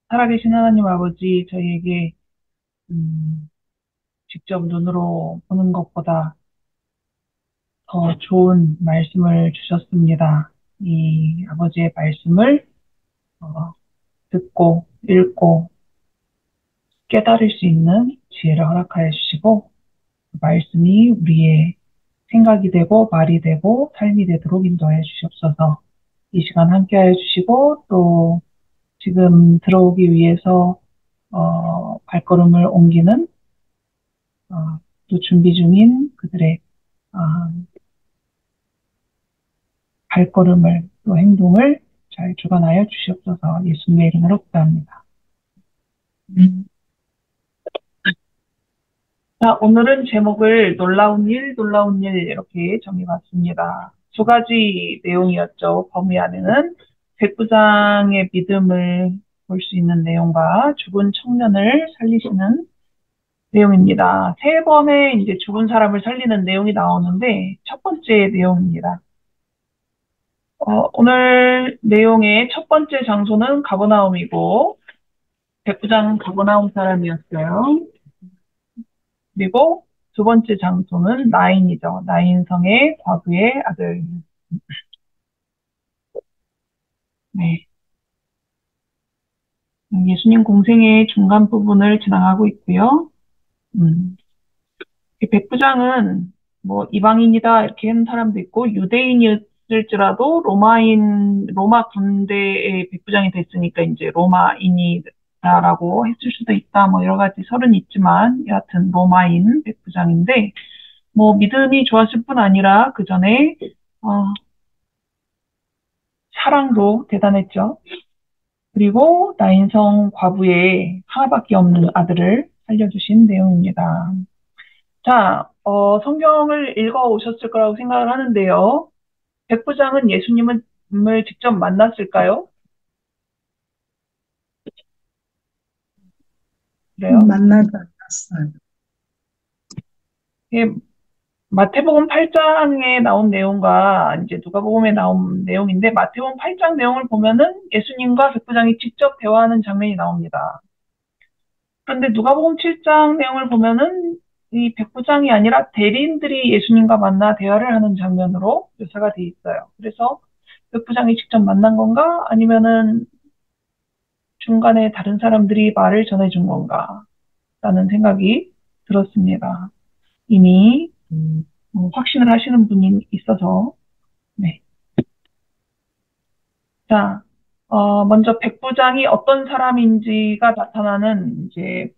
살아계신 하나님 아버지, 저희에게 직접 눈으로 보는 것보다 더 좋은 말씀을 주셨습니다. 이 아버지의 말씀을 어, 듣고 읽고 깨달을 수 있는 지혜를 허락하여 주시고, 그 말씀이 우리의 생각이 되고 말이 되고 삶이 되도록 인도하여 주시옵소서. 이 시간 함께하여 주시고, 또 지금 들어오기 위해서 발걸음을 옮기는 또 준비 중인 그들의 아, 발걸음을 또 행동을 잘 주관하여 주시옵소서. 예수님의 이름으로 기도합니다. 자, 오늘은 제목을 놀라운 일 이렇게 정해봤습니다. 두 가지 내용이었죠. 범위 안에는 백부장의 믿음을 볼 수 있는 내용과 죽은 청년을 살리시는 내용입니다. 세 번의 이제 죽은 사람을 살리는 내용이 나오는데 첫 번째 내용입니다. 오늘 내용의 첫 번째 장소는 가버나움이고, 백부장은 가버나움 사람이었어요. 그리고 두 번째 장소는 나인이죠. 나인 성의 과부의 아들. 네. 예수님 공생의 중간 부분을 지나가고 있고요. 음, 이 백부장은 뭐 이방인이다 이렇게 하는 사람도 있고, 유대인이었을지라도 로마 군대의 백부장이 됐으니까 이제 로마인이다라고 했을 수도 있다. 뭐 여러 가지 설은 있지만 여하튼 로마인 백부장인데, 뭐 믿음이 좋았을 뿐 아니라 그 전에 어, 사랑도 대단했죠. 그리고 나인성 과부의 하나밖에 없는 아들을 살려주신 내용입니다. 자, 성경을 읽어 오셨을 거라고 생각을 하는데요. 백부장은 예수님을 직접 만났을까요? 그래요? 만나지 않았어요. 예, 마태복음 8장에 나온 내용과 이제 누가복음에 나온 내용인데, 마태복음 8장 내용을 보면은 예수님과 백부장이 직접 대화하는 장면이 나옵니다. 그런데 누가복음 7장 내용을 보면은 이 백부장이 아니라 대리인들이 예수님과 만나 대화를 하는 장면으로 묘사가 돼 있어요. 그래서 백부장이 직접 만난 건가? 아니면은 중간에 다른 사람들이 말을 전해준 건가? 라는 생각이 들었습니다. 이미 확신을 하시는 분이 있어서. 네. 자, 먼저 백부장이 어떤 사람인지가 나타나는 이제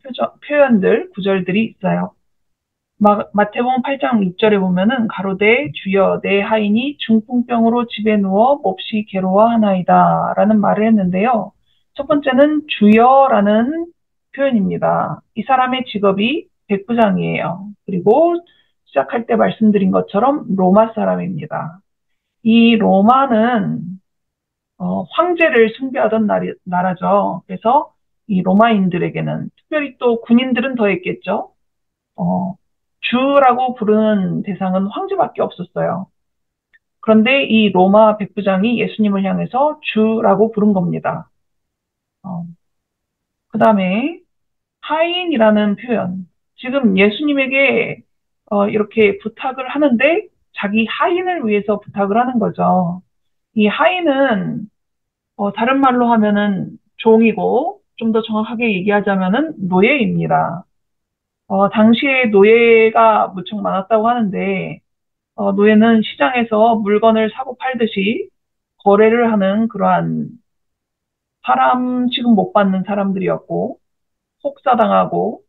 표현들, 구절들이 있어요. 마태복음 8장 6절에 보면은 가로되 주여 내 하인이 중풍병으로 집에 누워 몹시 괴로워하나이다 라는 말을 했는데요. 첫 번째는 주여라는 표현입니다. 이 사람의 직업이 백부장이에요. 그리고 시작할 때 말씀드린 것처럼 로마 사람입니다. 이 로마는 황제를 숭배하던 나라죠. 그래서 이 로마인들에게는, 특별히 또 군인들은 더했겠죠. 어, 주라고 부르는 대상은 황제밖에 없었어요. 그런데 이 로마 백부장이 예수님을 향해서 주라고 부른 겁니다. 어, 그 다음에 하인이라는 표현. 지금 예수님에게 이렇게 부탁을 하는데 자기 하인을 위해서 부탁을 하는 거죠. 이 하인은 다른 말로 하면은 종이고, 좀 더 정확하게 얘기하자면은 노예입니다. 당시에 노예가 무척 많았다고 하는데, 노예는 시장에서 물건을 사고 팔듯이 거래를 하는 그러한 사람 취급 못 받는 사람들이었고, 혹사당하고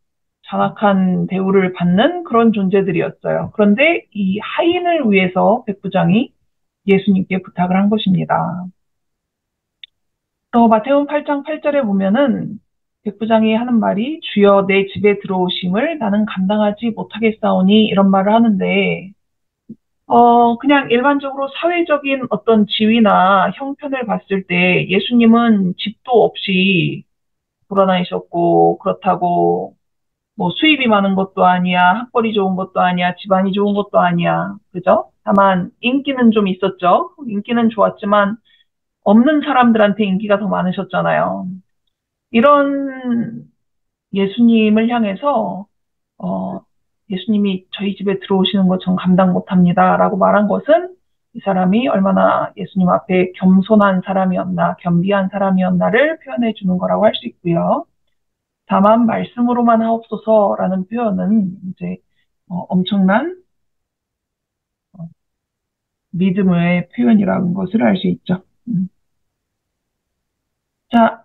잔악한 대우를 받는 그런 존재들이었어요. 그런데 이 하인을 위해서 백부장이 예수님께 부탁을 한 것입니다. 또 마태복음 8장 8절에 보면은 백부장이 하는 말이 주여 내 집에 들어오심을 나는 감당하지 못하겠사오니 이런 말을 하는데, 그냥 일반적으로 사회적인 어떤 지위나 형편을 봤을 때 예수님은 집도 없이 돌아다니셨고, 그렇다고 뭐 수입이 많은 것도 아니야, 학벌이 좋은 것도 아니야, 집안이 좋은 것도 아니야. 그죠? 다만 인기는 좀 있었죠. 인기는 좋았지만 없는 사람들한테 인기가 더 많으셨잖아요. 이런 예수님을 향해서 어, 예수님이 저희 집에 들어오시는 거 전 감당 못합니다. 라고 말한 것은 이 사람이 얼마나 예수님 앞에 겸손한 사람이었나, 겸비한 사람이었나를 표현해 주는 거라고 할 수 있고요. 다만 말씀으로만 하옵소서라는 표현은 이제 엄청난 믿음의 표현이라는 것을 알 수 있죠. 자,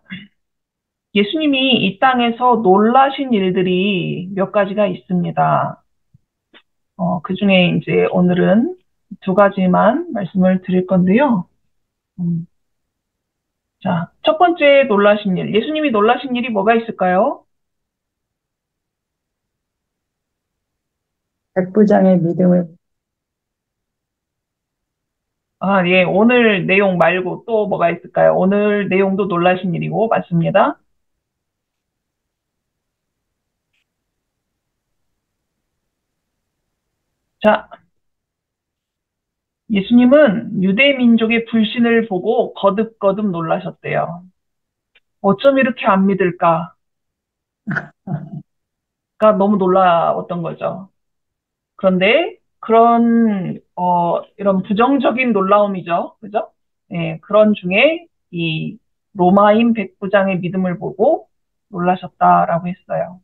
예수님이 이 땅에서 놀라신 일들이 몇 가지가 있습니다. 그 중에 이제 오늘은 두 가지만 말씀을 드릴 건데요. 음, 자, 첫 번째 놀라신 일. 예수님이 놀라신 일이 뭐가 있을까요? 백부장의 믿음을. 아, 예, 오늘 내용 말고 또 뭐가 있을까요? 오늘 내용도 놀라신 일이고, 맞습니다. 자, 예수님은 유대 민족의 불신을 보고 거듭거듭 놀라셨대요. 어쩜 이렇게 안 믿을까가 너무 놀라웠던 거죠. 그런데 그런 이런 부정적인 놀라움이죠. 그죠? 예, 그런 중에 이 로마인 백부장의 믿음을 보고 놀라셨다라고 했어요.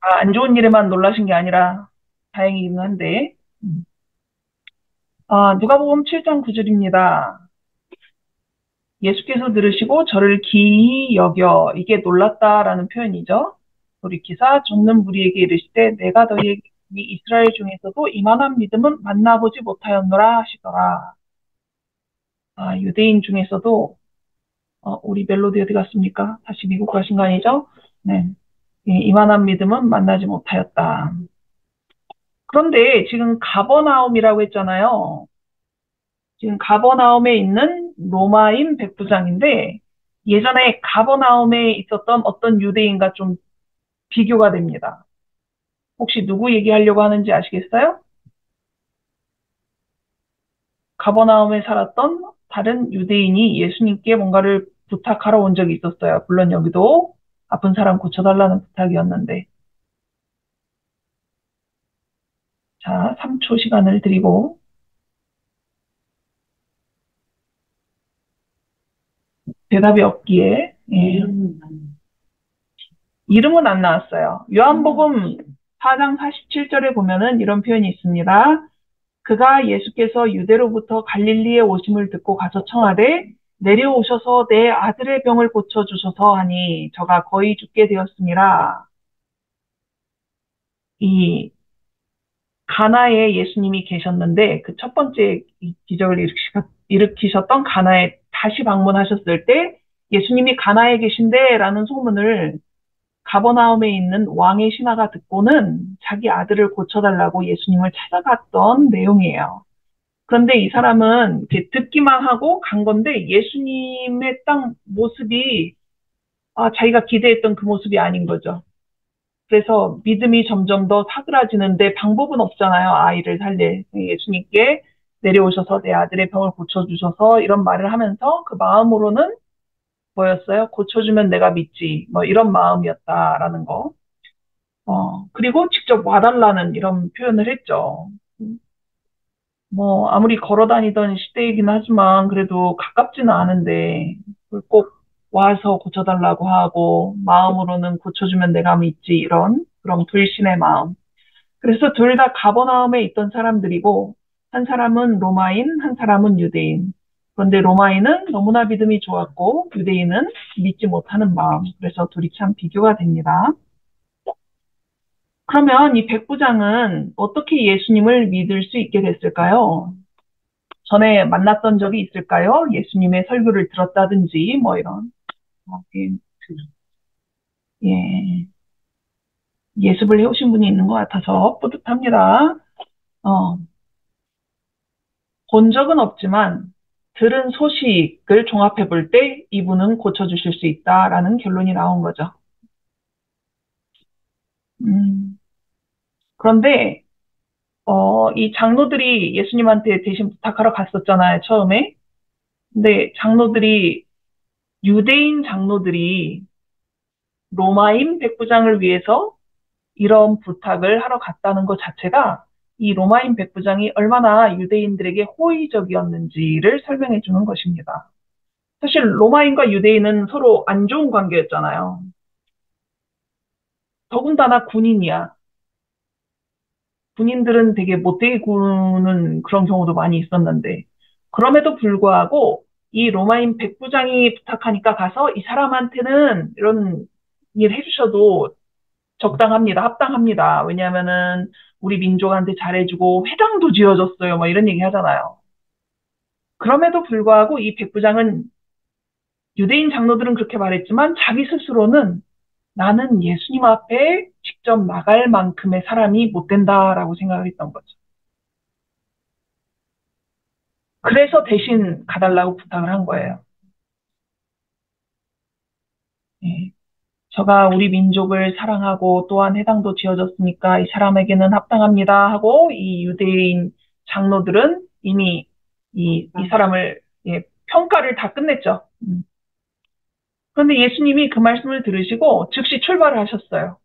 아, 안 좋은 일에만 놀라신 게 아니라 다행이긴 한데. 누가복음 7장 9절입니다. 예수께서 들으시고 저를 기이 여겨, 이게 놀랐다라는 표현이죠. 돌이키사 쫓는 무리에게 이르시되 내가 너희에게 이 이스라엘 중에서도 이만한 믿음은 만나보지 못하였노라 하시더라. 유대인 중에서도 우리 멜로디 어디 갔습니까? 다시 미국 가신 거 아니죠? 네. 이만한 믿음은 만나지 못하였다. 그런데 지금 가버나움이라고 했잖아요. 지금 가버나움에 있는 로마인 백부장인데 예전에 가버나움에 있었던 어떤 유대인과 좀 비교가 됩니다. 혹시 누구 얘기하려고 하는지 아시겠어요? 가버나움에 살았던 다른 유대인이 예수님께 뭔가를 부탁하러 온 적이 있었어요. 물론 여기도 아픈 사람 고쳐달라는 부탁이었는데. 자, 3초 시간을 드리고 대답이 없기에 예. 이름은 안 나왔어요. 요한복음 4장 47절에 보면은 이런 표현이 있습니다. 그가 예수께서 유대로부터 갈릴리에 오심을 듣고 가서 청하되 내려오셔서 내 아들의 병을 고쳐주소서 하니 저가 거의 죽게 되었습니다. 이 가나에 예수님이 계셨는데 그 첫 번째 기적을 일으키셨던 가나에 다시 방문하셨을 때 예수님이 가나에 계신데라는 소문을 가버나움에 있는 왕의 신하가 듣고는 자기 아들을 고쳐달라고 예수님을 찾아갔던 내용이에요. 그런데 이 사람은 이렇게 듣기만 하고 간 건데 예수님의 딱 모습이 자기가 기대했던 그 모습이 아닌 거죠. 그래서 믿음이 점점 더 사그라지는데 방법은 없잖아요. 아이를 살릴 예수님께 내려오셔서 내 아들의 병을 고쳐주셔서 이런 말을 하면서 그 마음으로는 뭐였어요? 고쳐주면 내가 믿지. 뭐 이런 마음이었다라는 거. 그리고 직접 와달라는 이런 표현을 했죠. 뭐, 아무리 걸어 다니던 시대이긴 하지만, 그래도 가깝지는 않은데, 꼭 와서 고쳐달라고 하고, 마음으로는 고쳐주면 내가 믿지, 이런, 그런 불신의 마음. 그래서 둘 다 가버나움에 있던 사람들이고, 한 사람은 로마인, 한 사람은 유대인. 그런데 로마인은 너무나 믿음이 좋았고, 유대인은 믿지 못하는 마음. 그래서 둘이 참 비교가 됩니다. 그러면 이 백부장은 어떻게 예수님을 믿을 수 있게 됐을까요? 전에 만났던 적이 있을까요? 예수님의 설교를 들었다든지, 뭐 이런. 예, 예, 예습을 해오신 분이 있는 것 같아서 뿌듯합니다. 어, 본 적은 없지만, 들은 소식을 종합해 볼 때 이분은 고쳐주실 수 있다라는 결론이 나온 거죠. 그런데, 이 장로들이 예수님한테 대신 부탁하러 갔었잖아요, 처음에. 근데 장로들이 유대인 장로들이 로마인 백부장을 위해서 이런 부탁을 하러 갔다는 것 자체가 이 로마인 백부장이 얼마나 유대인들에게 호의적이었는지를 설명해 주는 것입니다. 사실 로마인과 유대인은 서로 안 좋은 관계였잖아요. 더군다나 군인이야. 군인들은 되게 못되게 구는 그런 경우도 많이 있었는데, 그럼에도 불구하고 이 로마인 백부장이 부탁하니까 가서 이 사람한테는 이런 일 해주셔도 적당합니다. 합당합니다. 왜냐하면은 우리 민족한테 잘해주고 회당도 지어줬어요. 뭐 이런 얘기 하잖아요. 그럼에도 불구하고 이 백부장은 유대인 장로들은 그렇게 말했지만 자기 스스로는 나는 예수님 앞에 직접 나갈 만큼의 사람이 못 된다라고 생각을 했던 거죠. 그래서 대신 가달라고 부탁을 한 거예요. 예. 저가 우리 민족을 사랑하고 또한 해당도 지어졌으니까 이 사람에게는 합당합니다 하고 이 유대인 장로들은 이미 이 사람을 예, 평가를 다 끝냈죠. 그런데 예수님이 그 말씀을 들으시고 즉시 출발을 하셨어요.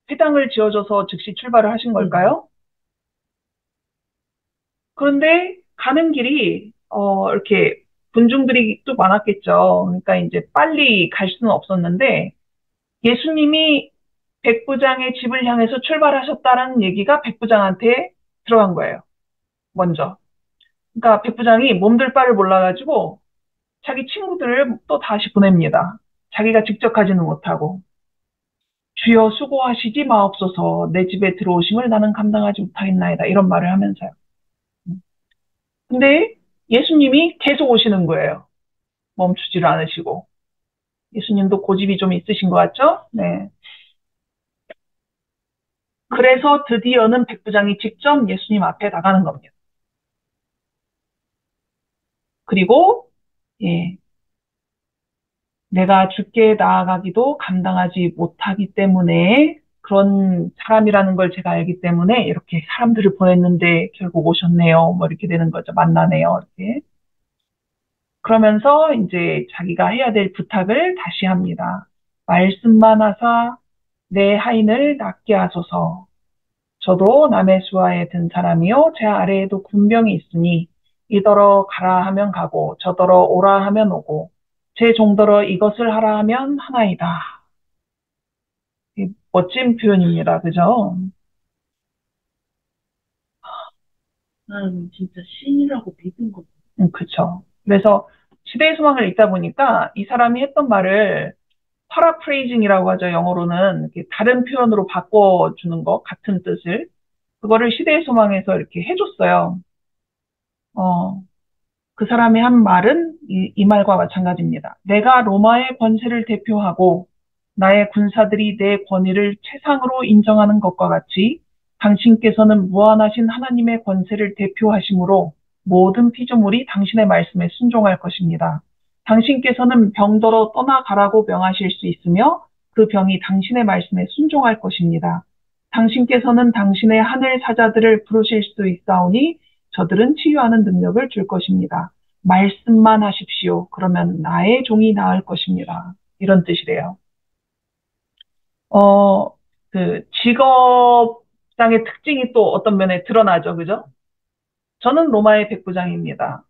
회당을 지어줘서 즉시 출발을 하신 걸까요? 그런데 가는 길이 이렇게 군중들이 또 많았겠죠. 그러니까 이제 빨리 갈 수는 없었는데 예수님이 백부장의 집을 향해서 출발하셨다는 얘기가 백부장한테 들어간 거예요. 먼저. 그러니까 백부장이 몸둘 바를 몰라가지고 자기 친구들을 또 다시 보냅니다. 자기가 직접 가지는 못하고. 주여 수고하시지 마옵소서 내 집에 들어오심을 나는 감당하지 못하겠나이다. 이런 말을 하면서요. 근데 예수님이 계속 오시는 거예요. 멈추지를 않으시고. 예수님도 고집이 좀 있으신 것 같죠? 네. 그래서 드디어는 백부장이 직접 예수님 앞에 나가는 겁니다. 그리고 예, 내가 주께 나아가기도 감당하지 못하기 때문에 그런 사람이라는 걸 제가 알기 때문에 이렇게 사람들을 보냈는데 결국 오셨네요. 뭐 이렇게 되는 거죠. 만나네요. 이렇게. 그러면서 이제 자기가 해야 될 부탁을 다시 합니다. 말씀만 하사 내 하인을 낫게 하소서. 저도 남의 수하에 든 사람이요 제 아래에도 군병이 있으니 이더러 가라 하면 가고 저더러 오라 하면 오고 제 종더러 이것을 하라 하면 하나이다. 멋진 표현입니다. 그죠? 나는 진짜 신이라고 믿은 거. 그쵸. 그래서 시대의 소망을 읽다 보니까 이 사람이 했던 말을 파라프레이징이라고 하죠. 영어로는 이렇게 다른 표현으로 바꿔주는 거, 같은 뜻을. 그거를 시대의 소망에서 이렇게 해줬어요. 어, 그 사람이 한 말은 이 말과 마찬가지입니다. 내가 로마의 권세를 대표하고 나의 군사들이 내 권위를 최상으로 인정하는 것과 같이 당신께서는 무한하신 하나님의 권세를 대표하심으로 모든 피조물이 당신의 말씀에 순종할 것입니다. 당신께서는 병더러 떠나가라고 명하실 수 있으며 그 병이 당신의 말씀에 순종할 것입니다. 당신께서는 당신의 하늘 사자들을 부르실 수 있사오니 저들은 치유하는 능력을 줄 것입니다. 말씀만 하십시오. 그러면 나의 종이 나을 것입니다. 이런 뜻이래요. 어, 그 직업상의 특징이 또 어떤 면에 드러나죠. 그죠? 저는 로마의 백부장입니다.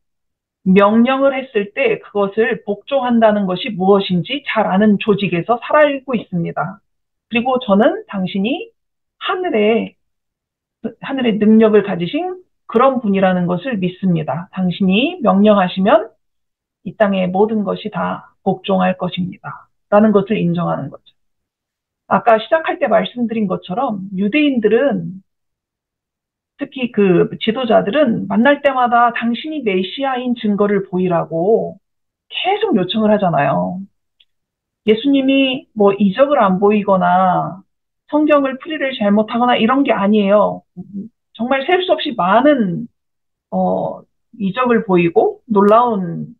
명령을 했을 때 그것을 복종한다는 것이 무엇인지 잘 아는 조직에서 살아있고 있습니다. 그리고 저는 당신이 하늘에 하늘의 능력을 가지신 그런 분이라는 것을 믿습니다. 당신이 명령하시면 이 땅의 모든 것이 다 복종할 것입니다. 라는 것을 인정하는 거죠. 아까 시작할 때 말씀드린 것처럼 유대인들은 특히 그 지도자들은 만날 때마다 당신이 메시아인 증거를 보이라고 계속 요청을 하잖아요. 예수님이 뭐 이적을 안 보이거나 성경을 풀이를 잘못하거나 이런 게 아니에요. 정말 셀 수 없이 많은 어, 이적을 보이고 놀라운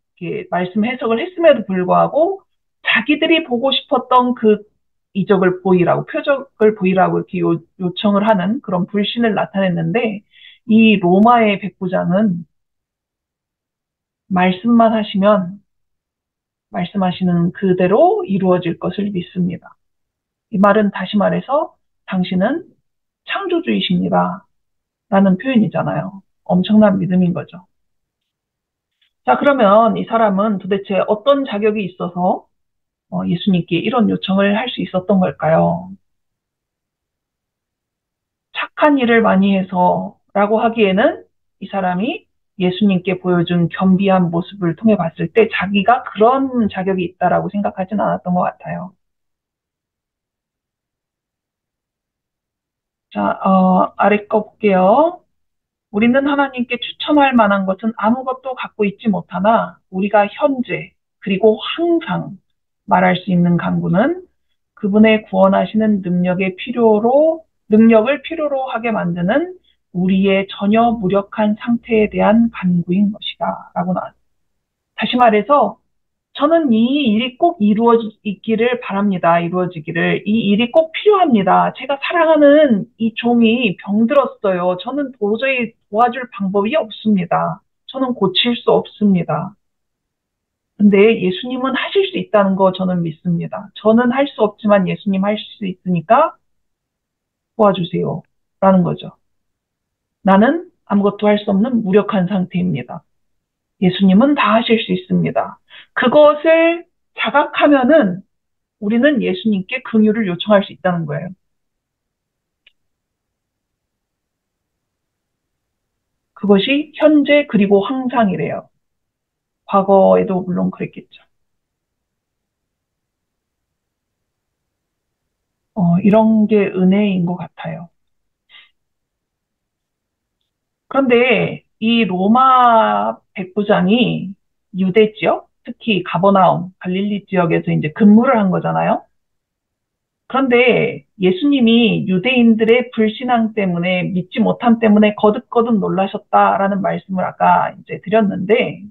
말씀 해석을 했음에도 불구하고 자기들이 보고 싶었던 그 이적을 보이라고 표적을 보이라고 이렇게 요청을 하는 그런 불신을 나타냈는데 이 로마의 백부장은 말씀만 하시면 말씀하시는 그대로 이루어질 것을 믿습니다. 이 말은 다시 말해서 당신은 창조주이십니다. 라는 표현이잖아요. 엄청난 믿음인 거죠. 자, 그러면 이 사람은 도대체 어떤 자격이 있어서 예수님께 이런 요청을 할 수 있었던 걸까요? 착한 일을 많이 해서라고 하기에는 이 사람이 예수님께 보여준 겸비한 모습을 통해 봤을 때 자기가 그런 자격이 있다라고 생각하진 않았던 것 같아요. 자, 아래 거 볼게요. 우리는 하나님께 추천할 만한 것은 아무것도 갖고 있지 못하나 우리가 현재 그리고 항상 말할 수 있는 간구는 그분의 구원하시는 능력을 필요로 하게 만드는 우리의 전혀 무력한 상태에 대한 간구인 것이다. 라고 나왔어요. 다시 말해서 저는 이 일이 꼭 이루어지기를 바랍니다. 이루어지기를. 이 일이 꼭 필요합니다. 제가 사랑하는 이 종이 병들었어요. 저는 도저히 도와줄 방법이 없습니다. 저는 고칠 수 없습니다. 근데 예수님은 하실 수 있다는 거 저는 믿습니다. 저는 할 수 없지만 예수님 하실 수 있으니까 도와주세요. 라는 거죠. 나는 아무것도 할 수 없는 무력한 상태입니다. 예수님은 다 하실 수 있습니다. 그것을 자각하면은 우리는 예수님께 긍휼을 요청할 수 있다는 거예요. 그것이 현재 그리고 항상이래요. 과거에도 물론 그랬겠죠. 이런 게 은혜인 것 같아요. 그런데 이 로마 백부장이 유대 지역, 특히 가버나움, 갈릴리 지역에서 이제 근무를 한 거잖아요. 그런데 예수님이 유대인들의 불신앙 때문에 믿지 못함 때문에 거듭거듭 놀라셨다라는 말씀을 아까 이제 드렸는데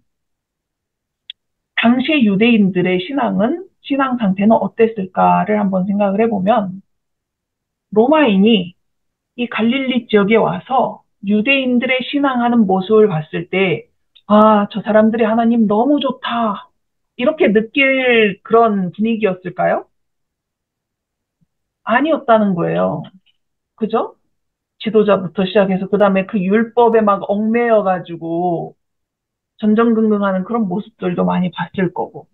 당시 유대인들의 신앙 상태는 어땠을까를 한번 생각을 해보면 로마인이 이 갈릴리 지역에 와서 유대인들의 신앙하는 모습을 봤을 때 아, 저 사람들의 하나님 너무 좋다. 이렇게 느낄 그런 분위기였을까요? 아니었다는 거예요. 그죠? 지도자부터 시작해서 그 다음에 그 율법에 막 얽매여가지고 전전긍긍하는 그런 모습들도 많이 봤을 거고.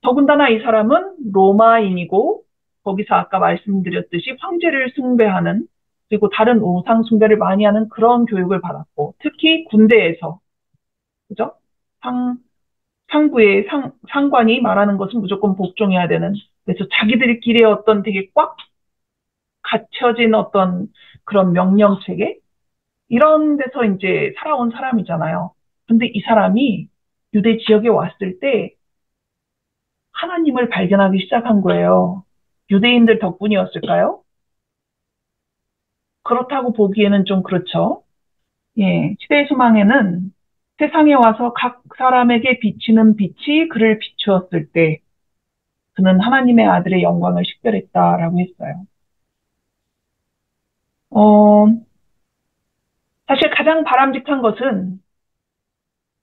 더군다나 이 사람은 로마인이고 거기서 아까 말씀드렸듯이 황제를 숭배하는 그리고 다른 우상 숭배를 많이 하는 그런 교육을 받았고 특히 군대에서 그죠? 상부의 상관이 말하는 것은 무조건 복종해야 되는 그래서 자기들끼리 어떤 되게 꽉 갇혀진 어떤 그런 명령 체계 이런 데서 이제 살아온 사람이잖아요. 근데 이 사람이 유대 지역에 왔을 때 하나님을 발견하기 시작한 거예요. 유대인들 덕분이었을까요? 그렇다고 보기에는 좀 그렇죠. 예, 시대의 소망에는 세상에 와서 각 사람에게 비치는 빛이 그를 비추었을 때 그는 하나님의 아들의 영광을 식별했다라고 했어요. 어, 사실 가장 바람직한 것은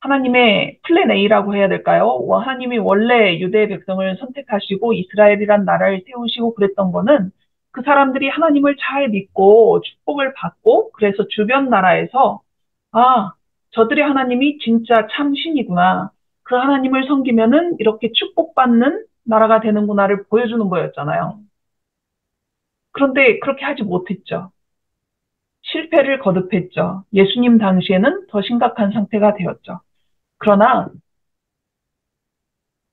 하나님의 플랜 A라고 해야 될까요? 하나님이 원래 유대 백성을 선택하시고 이스라엘이란 나라를 세우시고 그랬던 거는 그 사람들이 하나님을 잘 믿고 축복을 받고 그래서 주변 나라에서 아, 저들의 하나님이 진짜 참 신이구나. 그 하나님을 섬기면은 이렇게 축복받는 나라가 되는구나를 보여주는 거였잖아요. 그런데 그렇게 하지 못했죠. 실패를 거듭했죠. 예수님 당시에는 더 심각한 상태가 되었죠. 그러나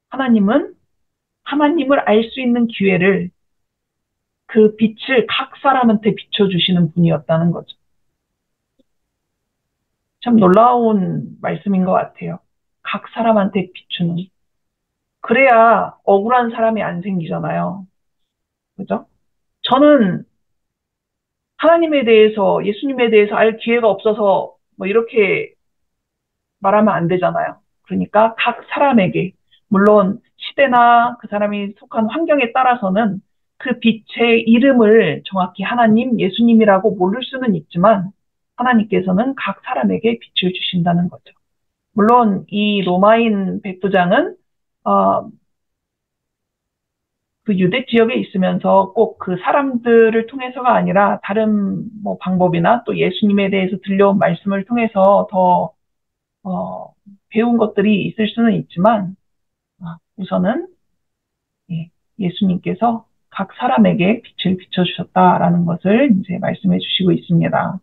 하나님은 하나님을 알 수 있는 기회를 그 빛을 각 사람한테 비춰주시는 분이었다는 거죠. 참 놀라운 말씀인 것 같아요. 각 사람한테 비추는. 그래야 억울한 사람이 안 생기잖아요. 그죠? 저는 하나님에 대해서, 예수님에 대해서 알 기회가 없어서 뭐 이렇게 말하면 안 되잖아요. 그러니까 각 사람에게, 물론 시대나 그 사람이 속한 환경에 따라서는 그 빛의 이름을 정확히 하나님, 예수님이라고 모를 수는 있지만 하나님께서는 각 사람에게 빛을 주신다는 거죠. 물론 이 로마인 백부장은 어, 그 유대 지역에 있으면서 꼭 그 사람들을 통해서가 아니라 다른 뭐 방법이나 또 예수님에 대해서 들려온 말씀을 통해서 더 어, 배운 것들이 있을 수는 있지만 우선은 예, 예수님께서 각 사람에게 빛을 비춰주셨다라는 것을 이제 말씀해 주시고 있습니다.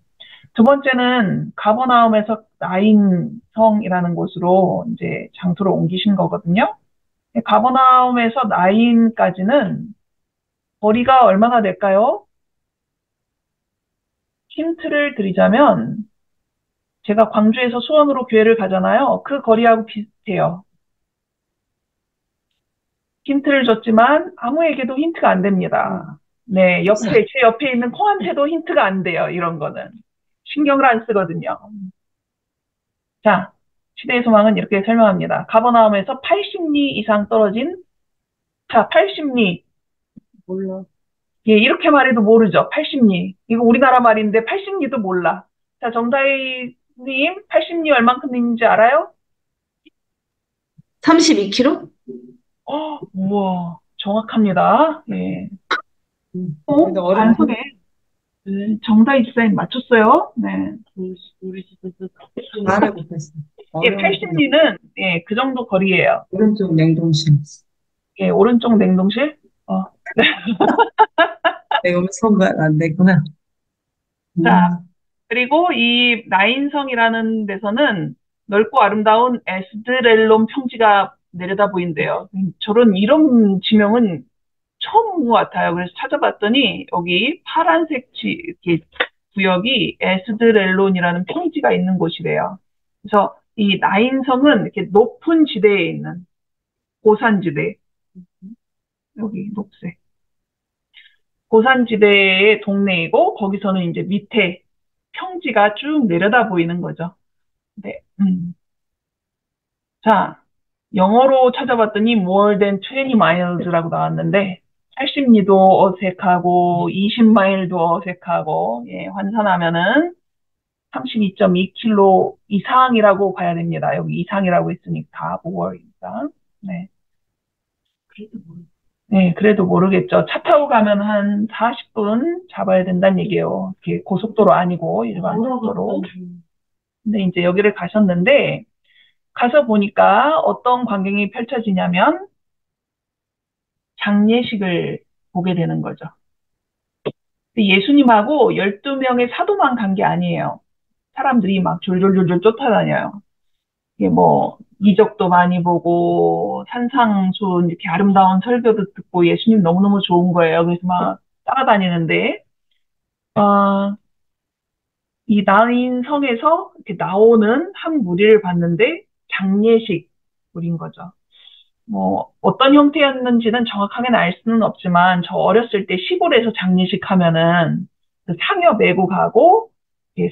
두 번째는 가버나움에서 나인성이라는 곳으로 이제 장소를 옮기신 거거든요. 가버나움에서 나인까지는 거리가 얼마나 될까요? 힌트를 드리자면 제가 광주에서 수원으로 교회를 가잖아요. 그 거리하고 비슷해요. 힌트를 줬지만 아무에게도 힌트가 안 됩니다. 네, 제 옆에 있는 콩한테도 힌트가 안 돼요. 이런 거는. 신경을 안 쓰거든요. 자, 시대의 소망은 이렇게 설명합니다. 가버나움에서 80리 이상 떨어진, 자, 80리. 몰라. 예, 이렇게 말해도 모르죠. 80리. 이거 우리나라 말인데 80리도 몰라. 자, 정다희님, 80리 얼만큼인지 알아요? 32kg? 우와, 정확합니다. 예. 근데 어려운 반석에 정다희 집사님 맞췄어요. 네. 우리 집에서 말을 못했어. 예, 어려운 80리는 예, 그 정도 거리예요. 오른쪽 냉동실. 예, 오른쪽 냉동실. 네. 내 음소가 안 되구나. 자, 그리고 이 나인성이라는 데서는 넓고 아름다운 에스드렐론 평지가 내려다 보인대요. 저런 이런 지명은 처음 본 것 같아요. 그래서 찾아봤더니 여기 파란색 이렇게 구역이 에스드렐론이라는 평지가 있는 곳이래요. 그래서 이 나인성은 이렇게 높은 지대에 있는 고산지대, 여기 녹색. 고산지대의 동네이고 거기서는 이제 밑에 평지가 쭉 내려다 보이는 거죠. 네. 자, 영어로 찾아봤더니 more than 20 miles라고 나왔는데 80리도 어색하고 20마일도 어색하고 예, 환산하면은 32.2km 이상이라고 봐야 됩니다. 여기 이상이라고 했으니까 more니까. 네. 그래도 모르. 네, 그래도 모르겠죠. 차 타고 가면 한 40분 잡아야 된다는 얘기예요. 이렇게 고속도로 아니고 일반 속도로. 근데 이제 여기를 가셨는데 가서 보니까 어떤 광경이 펼쳐지냐면 장례식을 보게 되는 거죠. 예수님하고 12명의 사도만 간 게 아니에요. 사람들이 막 졸졸졸졸 쫓아다녀요. 이게 뭐 이적도 많이 보고 산상수훈 이렇게 아름다운 설교도 듣고 예수님 너무너무 좋은 거예요. 그래서 막 따라다니는데 어, 이 나인 성에서 이렇게 나오는 한 무리를 봤는데 장례식 무리인 거죠. 뭐 어떤 형태였는지는 정확하게는 알 수는 없지만 저 어렸을 때 시골에서 장례식 하면은 그 상여 메고 가고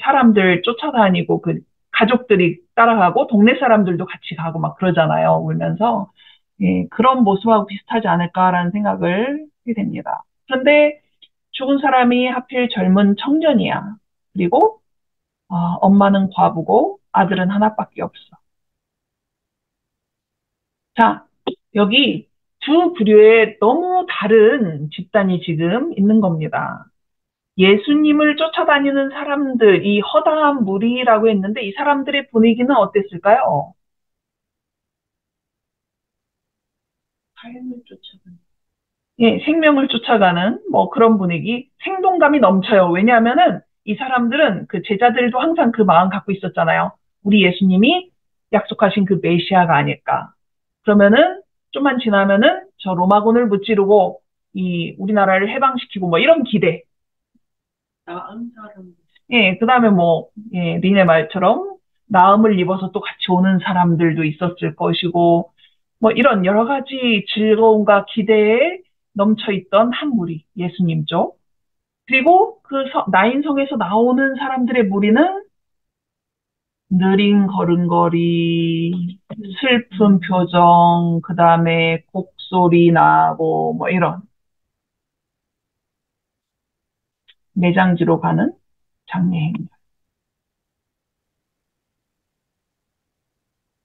사람들 쫓아다니고 그 가족들이 따라가고 동네 사람들도 같이 가고 막 그러잖아요. 울면서 예, 그런 모습하고 비슷하지 않을까라는 생각을 하게 됩니다. 그런데 죽은 사람이 하필 젊은 청년이야. 그리고 엄마는 과부고 아들은 하나밖에 없어. 자, 여기 두 부류의 너무 다른 집단이 지금 있는 겁니다. 예수님을 쫓아다니는 사람들, 이 허다한 무리라고 했는데 이 사람들의 분위기는 어땠을까요? 삶을 쫓아가는. 예, 생명을 쫓아가는 뭐 그런 분위기, 생동감이 넘쳐요. 왜냐하면은 이 사람들은 그 제자들도 항상 그 마음 갖고 있었잖아요. 우리 예수님이 약속하신 그 메시아가 아닐까. 그러면은 좀만 지나면은 저 로마군을 무찌르고 이 우리나라를 해방시키고 뭐 이런 기대. 나은 사람. 예, 그다음에 뭐 예, 린의 말처럼 나음을 입어서 또 같이 오는 사람들도 있었을 것이고 뭐 이런 여러 가지 즐거움과 기대에 넘쳐 있던 한 무리 예수님죠. 그리고 그 나인성에서 나오는 사람들의 무리는 느린 걸음걸이, 슬픈 표정, 그 다음에 곡소리 나고, 뭐 이런 매장지로 가는 장례행렬.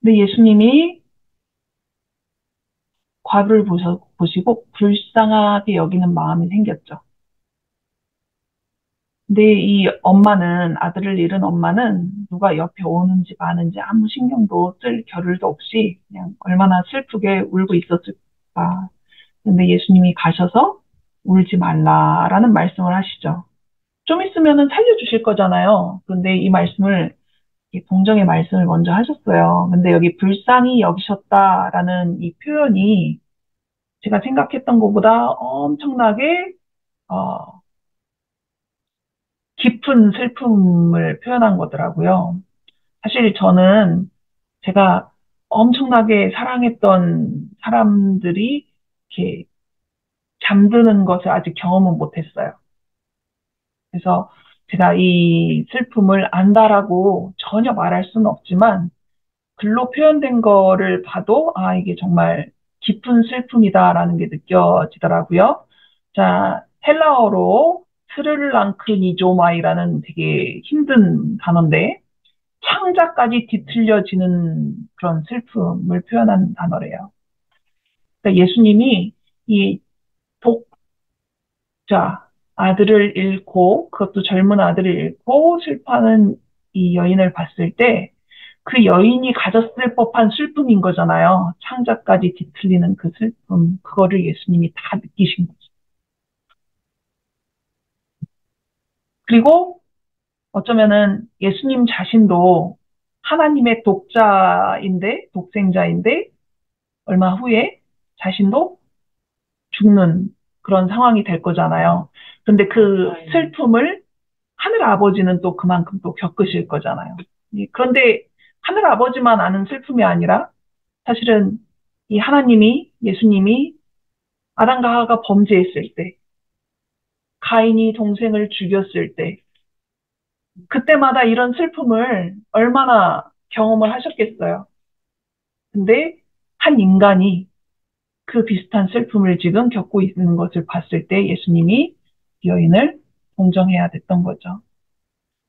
근데 예수님이 과부를 보시고 불쌍하게 여기는 마음이 생겼죠. 근데 이 엄마는, 아들을 잃은 엄마는 누가 옆에 오는지 마는지 아무 신경도 쓸 겨를도 없이 그냥 얼마나 슬프게 울고 있었을까. 근데 예수님이 가셔서 울지 말라라는 말씀을 하시죠. 좀 있으면은 살려주실 거잖아요. 근데 이 말씀을, 이 동정의 말씀을 먼저 하셨어요. 근데 여기 불쌍히 여기셨다라는 이 표현이 제가 생각했던 것보다 엄청나게 어, 깊은 슬픔을 표현한 거더라고요. 사실 저는 제가 엄청나게 사랑했던 사람들이 이렇게 잠드는 것을 아직 경험은 못했어요. 그래서 제가 이 슬픔을 안다라고 전혀 말할 수는 없지만 글로 표현된 거를 봐도 아, 이게 정말 깊은 슬픔이다라는 게 느껴지더라고요. 자, 헬라어로 스르랑크니조마이라는 되게 힘든 단어인데 창자까지 뒤틀려지는 그런 슬픔을 표현한 단어래요. 그러니까 예수님이 이 독자, 아들을 잃고, 그것도 젊은 아들을 잃고 슬퍼하는 이 여인을 봤을 때, 그 여인이 가졌을 법한 슬픔인 거잖아요. 창자까지 뒤틀리는 그 슬픔, 그거를 예수님이 다 느끼신 거죠. 그리고 어쩌면은 예수님 자신도 하나님의 독생자인데, 얼마 후에 자신도 죽는 그런 상황이 될 거잖아요. 근데 그 슬픔을 하늘 아버지는 또 그만큼 또 겪으실 거잖아요. 그런데 하늘 아버지만 아는 슬픔이 아니라 사실은 이 하나님이, 예수님이 아담과 하와가 범죄했을 때, 가인이 동생을 죽였을 때, 그때마다 이런 슬픔을 얼마나 경험을 하셨겠어요. 근데 한 인간이 그 비슷한 슬픔을 지금 겪고 있는 것을 봤을 때 예수님이 여인을 동정해야 됐던 거죠.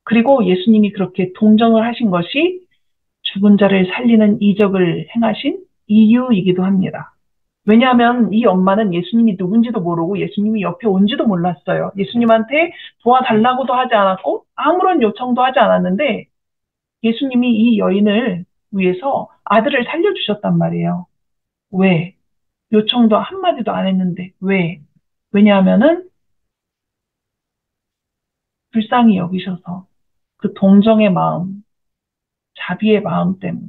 그리고 예수님이 그렇게 동정을 하신 것이 죽은 자를 살리는 이적을 행하신 이유이기도 합니다. 왜냐하면 이 엄마는 예수님이 누군지도 모르고 예수님이 옆에 온지도 몰랐어요. 예수님한테 도와달라고도 하지 않았고 아무런 요청도 하지 않았는데 예수님이 이 여인을 위해서 아들을 살려주셨단 말이에요. 왜? 요청도 한마디도 안 했는데 왜? 왜냐하면은 불쌍히 여기셔서 그 동정의 마음, 자비의 마음 때문에.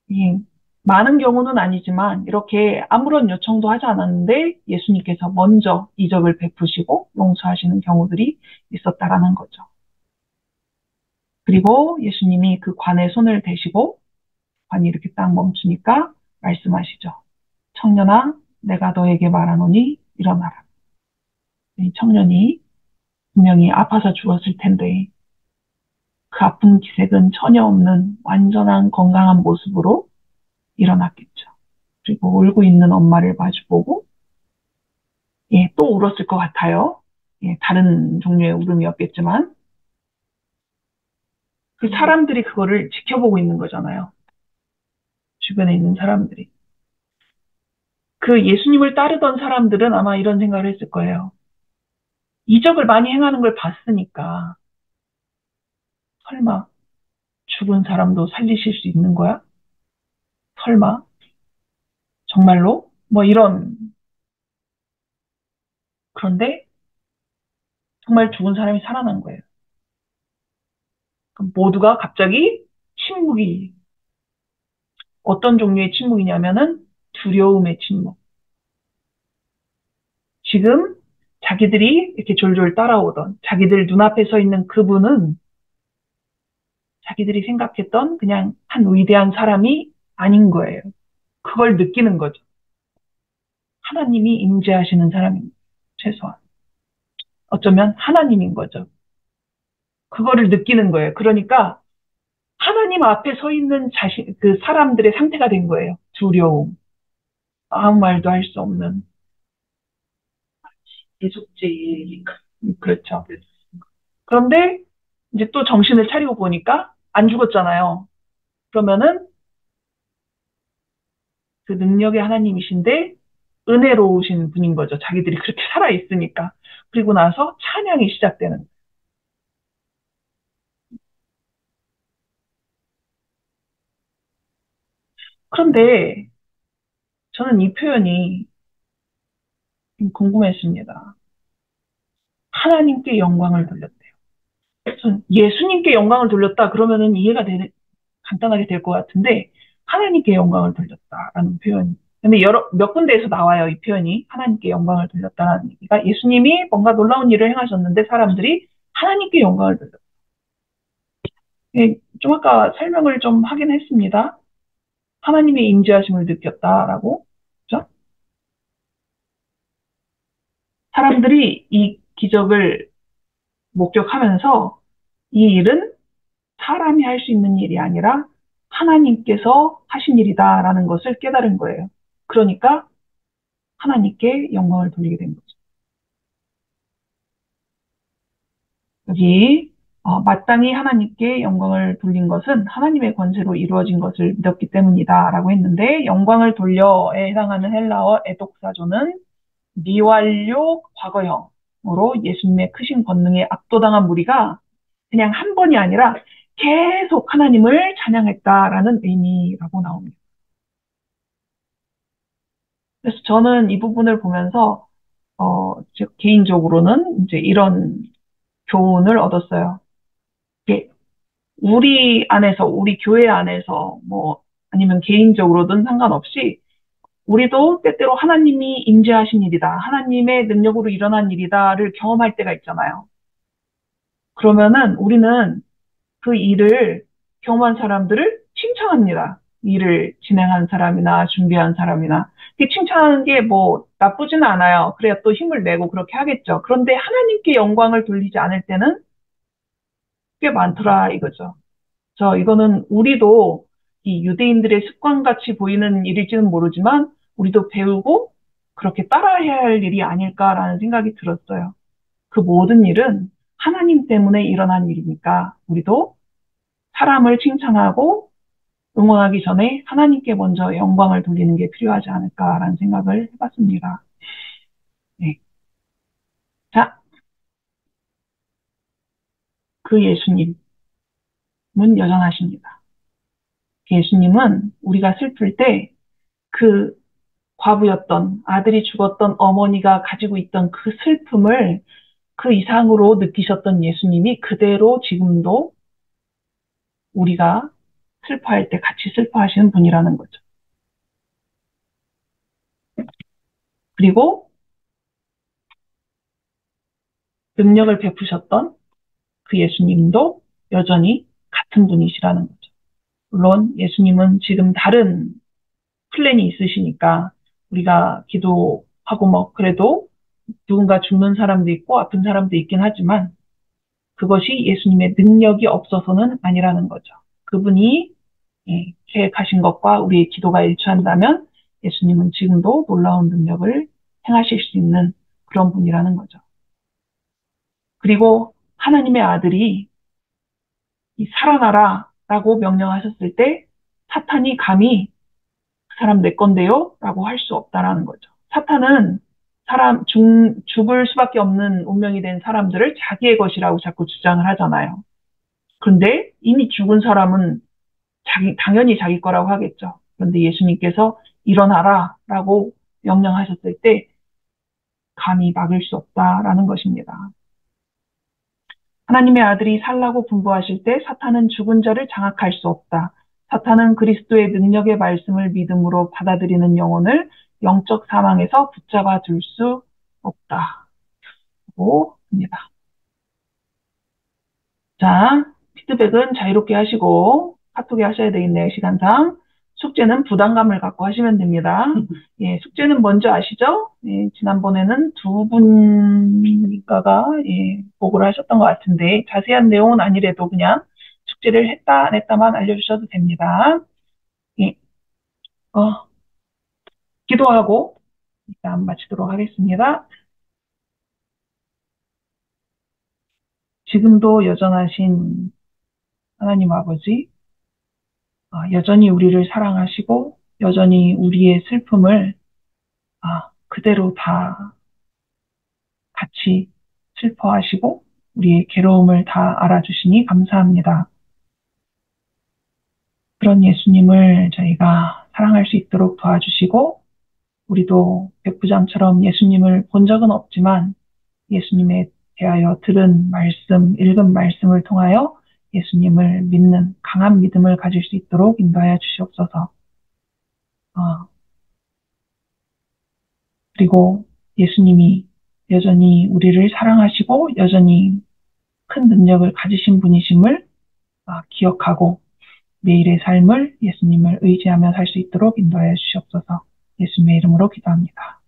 이 많은 경우는 아니지만 이렇게 아무런 요청도 하지 않았는데 예수님께서 먼저 이적을 베푸시고 용서하시는 경우들이 있었다라는 거죠. 그리고 예수님이 그 관에 손을 대시고 관이 이렇게 딱 멈추니까 말씀하시죠. 청년아, 내가 너에게 말하노니 일어나라. 이 청년이 분명히 아파서 죽었을 텐데 그 아픈 기색은 전혀 없는 완전한 건강한 모습으로 일어났겠죠. 그리고 울고 있는 엄마를 마주보고 예, 또 울었을 것 같아요. 예, 다른 종류의 울음이었겠지만 그 사람들이 그거를 지켜보고 있는 거잖아요. 주변에 있는 사람들이. 그 예수님을 따르던 사람들은 아마 이런 생각을 했을 거예요. 이적을 많이 행하는 걸 봤으니까 설마 죽은 사람도 살리실 수 있는 거야? 설마? 정말로? 뭐 이런. 그런데 정말 죽은 사람이 살아난 거예요. 모두가 갑자기 침묵이, 어떤 종류의 침묵이냐면은 두려움의 침묵. 지금 자기들이 이렇게 졸졸 따라오던 자기들 눈앞에 서 있는 그분은 자기들이 생각했던 그냥 한 위대한 사람이 아닌 거예요. 그걸 느끼는 거죠. 하나님이 임재하시는 사람입니다. 최소한. 어쩌면 하나님인 거죠. 그거를 느끼는 거예요. 그러니까 하나님 앞에 서 있는 그 사람들의 상태가 된 거예요. 두려움. 아무 말도 할 수 없는. 계속제니까. 그렇죠. 그런데 이제 또 정신을 차리고 보니까 안 죽었잖아요. 그러면은 그 능력의 하나님이신데 은혜로우신 분인 거죠. 자기들이 그렇게 살아 있으니까. 그리고 나서 찬양이 시작되는. 그런데 저는 이 표현이 좀 궁금했습니다. 하나님께 영광을 돌렸대요. 전 예수님께 영광을 돌렸다 그러면은 간단하게 될 것 같은데 하나님께 영광을 돌렸다라는 표현. 근데 몇 군데에서 나와요, 이 표현이. 하나님께 영광을 돌렸다는 얘기가. 예수님이 뭔가 놀라운 일을 행하셨는데 사람들이 하나님께 영광을 돌렸다. 예, 좀 아까 설명을 좀 하긴 했습니다. 하나님의 임재하심을 느꼈다라고. 그죠? 사람들이 이 기적을 목격하면서 이 일은 사람이 할 수 있는 일이 아니라 하나님께서 하신 일이다라는 것을 깨달은 거예요. 그러니까 하나님께 영광을 돌리게 된 거죠. 여기 마땅히 하나님께 영광을 돌린 것은 하나님의 권세로 이루어진 것을 믿었기 때문이다라고 했는데 영광을 돌려에 해당하는 헬라어 에독사조는 미완료 과거형으로 예수님의 크신 권능에 압도당한 무리가 그냥 한 번이 아니라 계속 하나님을 찬양했다라는 의미라고 나옵니다. 그래서 저는 이 부분을 보면서 개인적으로는 이제 이런 교훈을 얻었어요. 이게 우리 안에서, 우리 교회 안에서, 뭐, 아니면 개인적으로든 상관없이, 우리도 때때로 하나님이 임재하신 일이다, 하나님의 능력으로 일어난 일이다를 경험할 때가 있잖아요. 그러면은 우리는 그 일을 경험한 사람들을 칭찬합니다. 일을 진행한 사람이나 준비한 사람이나. 칭찬하는 게 뭐 나쁘지는 않아요. 그래야 또 힘을 내고 그렇게 하겠죠. 그런데 하나님께 영광을 돌리지 않을 때는 꽤 많더라 이거죠. 이거는 우리도 이 유대인들의 습관같이 보이는 일일지는 모르지만 우리도 배우고 그렇게 따라해야 할 일이 아닐까라는 생각이 들었어요. 그 모든 일은 하나님 때문에 일어난 일이니까 우리도 사람을 칭찬하고 응원하기 전에 하나님께 먼저 영광을 돌리는 게 필요하지 않을까라는 생각을 해봤습니다. 네. 자, 그 예수님은 여전하십니다. 예수님은 우리가 슬플 때 그 과부였던 아들이 죽었던 어머니가 가지고 있던 그 슬픔을 그 이상으로 느끼셨던 예수님이 그대로 지금도 우리가 슬퍼할 때 같이 슬퍼하시는 분이라는 거죠. 그리고 능력을 베푸셨던 그 예수님도 여전히 같은 분이시라는 거죠. 물론 예수님은 지금 다른 플랜이 있으시니까 우리가 기도하고 뭐 그래도 누군가 죽는 사람도 있고 아픈 사람도 있긴 하지만 그것이 예수님의 능력이 없어서는 아니라는 거죠. 그분이 계획하신 것과 우리의 기도가 일치한다면 예수님은 지금도 놀라운 능력을 행하실 수 있는 그런 분이라는 거죠. 그리고 하나님의 아들이 살아나라 라고 명령하셨을 때 사탄이 감히 그 사람 내 건데요? 라고 할 수 없다라는 거죠. 사탄은 죽을 수밖에 없는 운명이 된 사람들을 자기의 것이라고 자꾸 주장을 하잖아요. 그런데 이미 죽은 사람은 당연히 자기 거라고 하겠죠. 그런데 예수님께서 일어나라 라고 명령하셨을 때 감히 막을 수 없다라는 것입니다. 하나님의 아들이 살라고 분부하실 때 사탄은 죽은 자를 장악할 수 없다. 사탄은 그리스도의 능력의 말씀을 믿음으로 받아들이는 영혼을 영적 사망에서 붙잡아 둘 수 없다. 고 합니다. 자, 피드백은 자유롭게 하시고 카톡에 하셔야 되겠네요, 시간상. 숙제는 부담감을 갖고 하시면 됩니다. 예, 숙제는 뭔지 아시죠? 예, 지난번에는 두 분가가 보고를 하셨던 것 같은데 자세한 내용은 아니래도 그냥 숙제를 했다 안 했다만 알려주셔도 됩니다. 예, 어, 기도하고 일단 마치도록 하겠습니다. 지금도 여전하신 하나님 아버지, 여전히 우리를 사랑하시고 여전히 우리의 슬픔을 그대로 다 같이 슬퍼하시고 우리의 괴로움을 다 알아주시니 감사합니다. 그런 예수님을 저희가 사랑할 수 있도록 도와주시고 우리도 백부장처럼 예수님을 본 적은 없지만 예수님에 대하여 들은 말씀, 읽은 말씀을 통하여 예수님을 믿는 강한 믿음을 가질 수 있도록 인도하여 주시옵소서. 그리고 예수님이 여전히 우리를 사랑하시고 여전히 큰 능력을 가지신 분이심을 기억하고 매일의 삶을 예수님을 의지하며 살 수 있도록 인도하여 주시옵소서. 예수님의 이름으로 기도합니다.